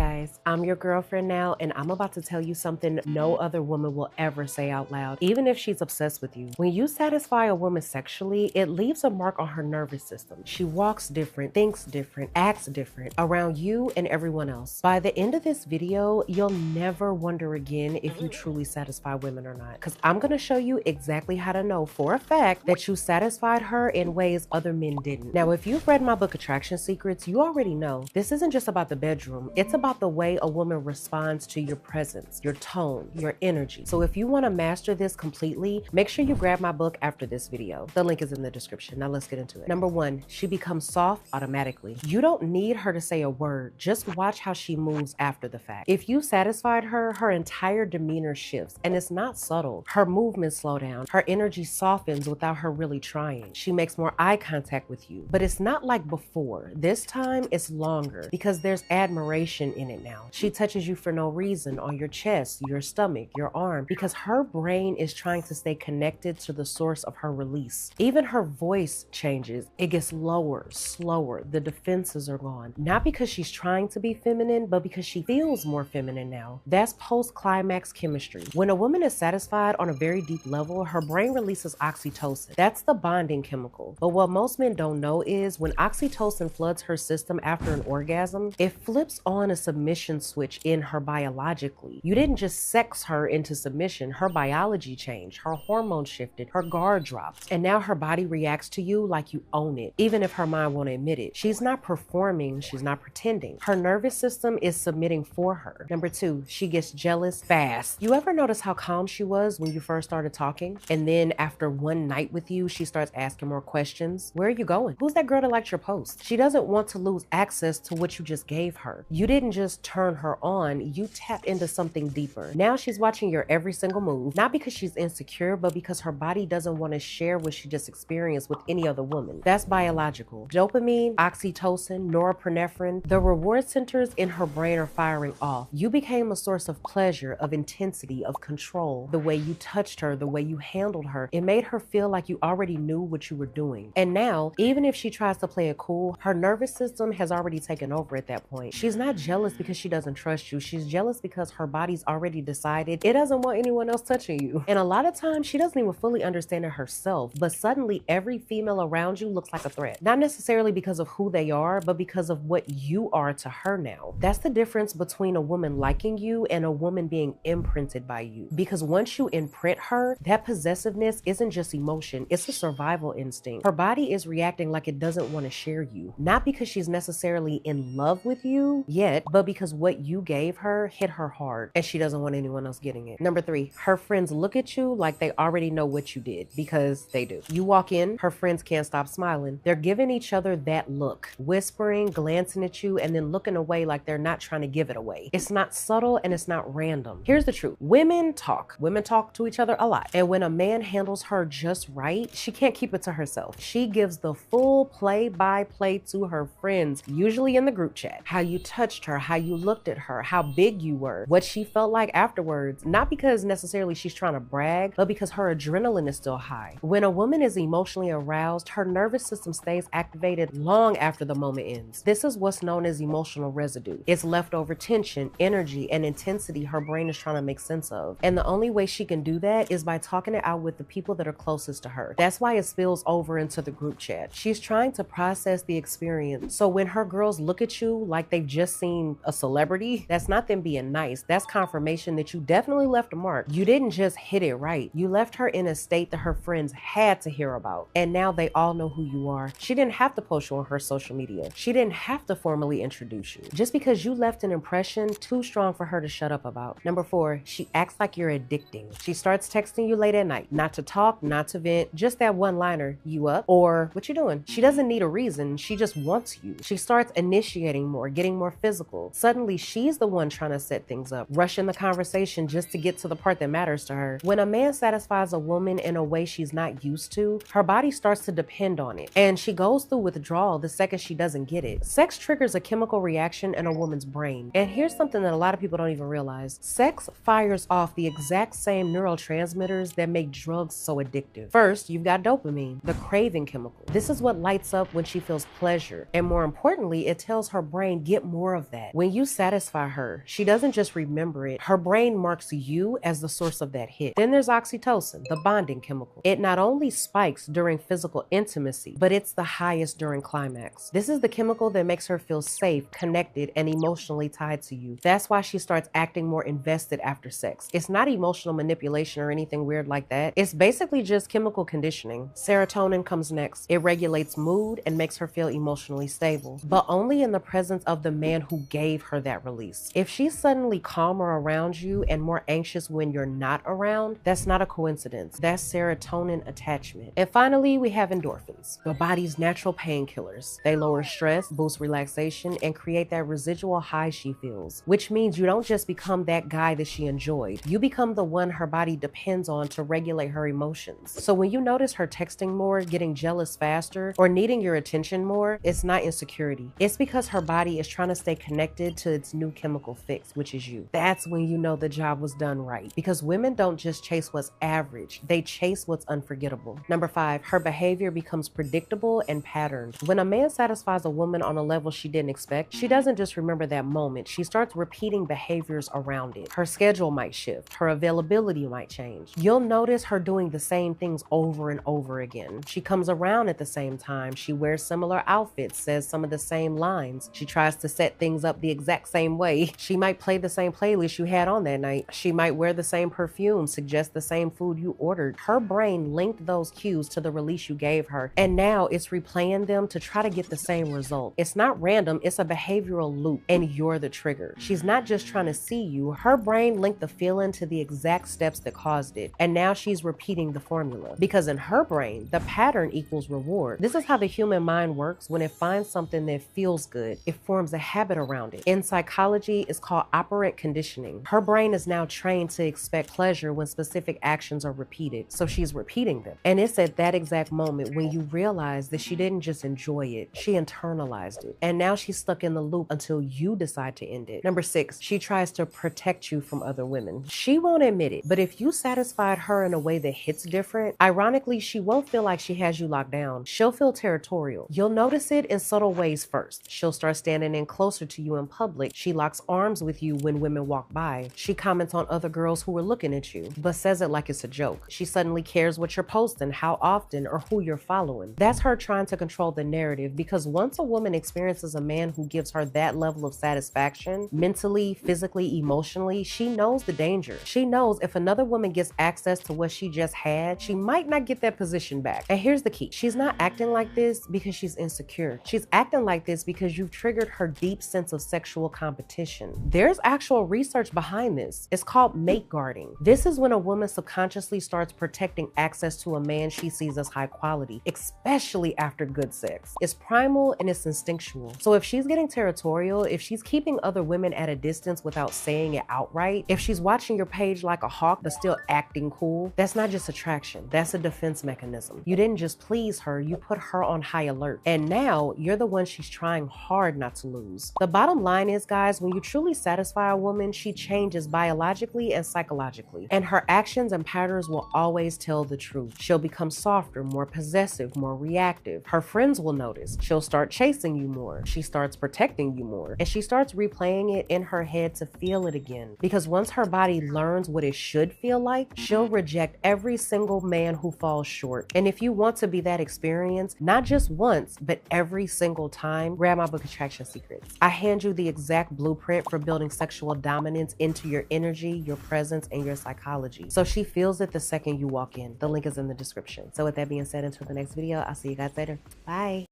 guys, I'm your girlfriend now, and I'm about to tell you something no other woman will ever say out loud, even if she's obsessed with you. When you satisfy a woman sexually, it leaves a mark on her nervous system. She walks different, thinks different, acts different around you and everyone else. By the end of this video, you'll never wonder again if you truly satisfy women or not, because I'm going to show you exactly how to know for a fact that you satisfied her in ways other men didn't. Now, if you've read my book, Attraction Secrets, you already know this isn't just about the bedroom. It's about the way a woman responds to your presence, your tone, your energy. So if you want to master this completely, make sure you grab my book after this video. The link is in the description. Now let's get into it. Number one, she becomes soft automatically. You don't need her to say a word. Just watch how she moves after the fact. If you satisfied her, her entire demeanor shifts, and it's not subtle. Her movements slow down. Her energy softens without her really trying. She makes more eye contact with you, but it's not like before. This time it's longer because there's admiration in it now. She touches you for no reason on your chest, your stomach, your arm, because her brain is trying to stay connected to the source of her release. Even her voice changes. It gets lower, slower. The defenses are gone. Not because she's trying to be feminine, but because she feels more feminine now. That's post-climax chemistry. When a woman is satisfied on a very deep level, her brain releases oxytocin. That's the bonding chemical. But what most men don't know is when oxytocin floods her system after an orgasm, it flips on a submission switch in her biologically. You didn't just sex her into submission. Her biology changed. Her hormones shifted. Her guard dropped. And now her body reacts to you like you own it, even if her mind won't admit it. She's not performing. She's not pretending. Her nervous system is submitting for her. Number two, she gets jealous fast. You ever notice how calm she was when you first started talking? And then after one night with you, she starts asking more questions. Where are you going? Who's that girl that liked your post? She doesn't want to lose access to what you just gave her. You didn't just turn her on, you tapped into something deeper. Now she's watching your every single move, not because she's insecure, but because her body doesn't want to share what she just experienced with any other woman. That's biological. Dopamine, oxytocin, norepinephrine, the reward centers in her brain are firing off. You became a source of pleasure, of intensity, of control. The way you touched her, the way you handled her, it made her feel like you already knew what you were doing. And now, even if she tries to play it cool, her nervous system has already taken over at that point. She's not jealous because she doesn't trust you. She's jealous because her body's already decided it doesn't want anyone else touching you. And a lot of times she doesn't even fully understand it herself, but suddenly every female around you looks like a threat. Not necessarily because of who they are, but because of what you are to her now. That's the difference between a woman liking you and a woman being imprinted by you. Because once you imprint her, that possessiveness isn't just emotion, it's a survival instinct. Her body is reacting like it doesn't want to share you. Not because she's necessarily in love with you yet, but because what you gave her hit her hard and she doesn't want anyone else getting it. Number three, her friends look at you like they already know what you did, because they do. You walk in, her friends can't stop smiling. They're giving each other that look, whispering, glancing at you, and then looking away like they're not trying to give it away. It's not subtle and it's not random. Here's the truth. Women talk to each other a lot. And when a man handles her just right, she can't keep it to herself. She gives the full play-by-play to her friends, usually in the group chat. How you touched her, how you looked at her, how big you were, what she felt like afterwards. Not because necessarily she's trying to brag, but because her adrenaline is still high. When a woman is emotionally aroused, her nervous system stays activated long after the moment ends. This is what's known as emotional residue. It's leftover tension, energy, and intensity her brain is trying to make sense of. And the only way she can do that is by talking it out with the people that are closest to her. That's why it spills over into the group chat. She's trying to process the experience. So when her girls look at you like they've just seen a celebrity, that's not them being nice. That's confirmation that you definitely left a mark. You didn't just hit it right. You left her in a state that her friends had to hear about. And now they all know who you are. She didn't have to post you on her social media. She didn't have to formally introduce you. Just because you left an impression too strong for her to shut up about. Number four, she acts like you're addicting. She starts texting you late at night. Not to talk, not to vent, just that one-liner, you up? Or what you doing? She doesn't need a reason. She just wants you. She starts initiating more, getting more physical. Suddenly, she's the one trying to set things up, rushing the conversation just to get to the part that matters to her. When a man satisfies a woman in a way she's not used to, her body starts to depend on it. And she goes through withdrawal the second she doesn't get it. Sex triggers a chemical reaction in a woman's brain. And here's something that a lot of people don't even realize. Sex fires off the exact same neurotransmitters that make drugs so addictive. First, you've got dopamine, the craving chemical. This is what lights up when she feels pleasure. And more importantly, it tells her brain, get more of that. When you satisfy her, she doesn't just remember it, her brain marks you as the source of that hit. Then there's oxytocin, the bonding chemical. It not only spikes during physical intimacy, but it's the highest during climax. This is the chemical that makes her feel safe, connected, and emotionally tied to you. That's why she starts acting more invested after sex. It's not emotional manipulation or anything weird like that. It's basically just chemical conditioning. Serotonin comes next. It regulates mood and makes her feel emotionally stable, but only in the presence of the man who gave her that release. If she's suddenly calmer around you and more anxious when you're not around, that's not a coincidence. That's serotonin attachment. And finally, we have endorphins, the body's natural painkillers. They lower stress, boost relaxation, and create that residual high she feels, which means you don't just become that guy that she enjoyed. You become the one her body depends on to regulate her emotions. So when you notice her texting more, getting jealous faster, or needing your attention more, it's not insecurity. It's because her body is trying to stay connected to its new chemical fix, which is you. That's when you know the job was done right. Because women don't just chase what's average, they chase what's unforgettable. Number 5, her behavior becomes predictable and patterned. When a man satisfies a woman on a level she didn't expect, she doesn't just remember that moment, she starts repeating behaviors around it. Her schedule might shift, her availability might change. You'll notice her doing the same things over and over again. She comes around at the same time, she wears similar outfits, says some of the same lines. She tries to set things up the exact same way. She might play the same playlist you had on that night. She might wear the same perfume, suggest the same food you ordered. Her brain linked those cues to the release you gave her, and now it's replaying them to try to get the same result. It's not random, it's a behavioral loop, and you're the trigger. She's not just trying to see you, her brain linked the feeling to the exact steps that caused it, and now she's repeating the formula. Because in her brain, the pattern equals reward. This is how the human mind works. When it finds something that feels good, it forms a habit around it. In psychology, it's called operant conditioning. Her brain is now trained to expect pleasure when specific actions are repeated, so she's repeating them. And it's at that exact moment when you realize that she didn't just enjoy it, she internalized it. And now she's stuck in the loop until you decide to end it. Number 6, she tries to protect you from other women. She won't admit it, but if you satisfied her in a way that hits different, ironically, she won't feel like she has you locked down. She'll feel territorial. You'll notice it in subtle ways first. She'll start standing in closer to you in public. She locks arms with you when women walk by. She comments on other girls who are looking at you, but says it like it's a joke. She suddenly cares what you're posting, how often, or who you're following. That's her trying to control the narrative, because once a woman experiences a man who gives her that level of satisfaction, mentally, physically, emotionally, she knows the danger. She knows if another woman gets access to what she just had, she might not get that position back. And here's the key. She's not acting like this because she's insecure. She's acting like this because you've triggered her deep sense of sexual competition. There's actual research behind this. It's called mate guarding. This is when a woman subconsciously starts protecting access to a man she sees as high quality, especially after good sex. It's primal and it's instinctual. So if she's getting territorial, if she's keeping other women at a distance without saying it outright, if she's watching your page like a hawk but still acting cool, that's not just attraction, that's a defense mechanism. You didn't just please her, you put her on high alert. And now you're the one she's trying hard not to lose. The bottom line is, guys, when you truly satisfy a woman, she changes biologically and psychologically, and her actions and patterns will always tell the truth. She'll become softer, more possessive, more reactive. Her friends will notice. She'll start chasing you more. She starts protecting you more, and she starts replaying it in her head to feel it again. Because once her body learns what it should feel like, she'll reject every single man who falls short. And if you want to be that experience, not just once, but every single time, grab my book, Attraction Secrets. I hand you the exact blueprint for building sexual dominance into your energy, your presence, and your psychology, so she feels it the second you walk in. The link is in the description. So with that being said, until the next video, I'll see you guys later. Bye.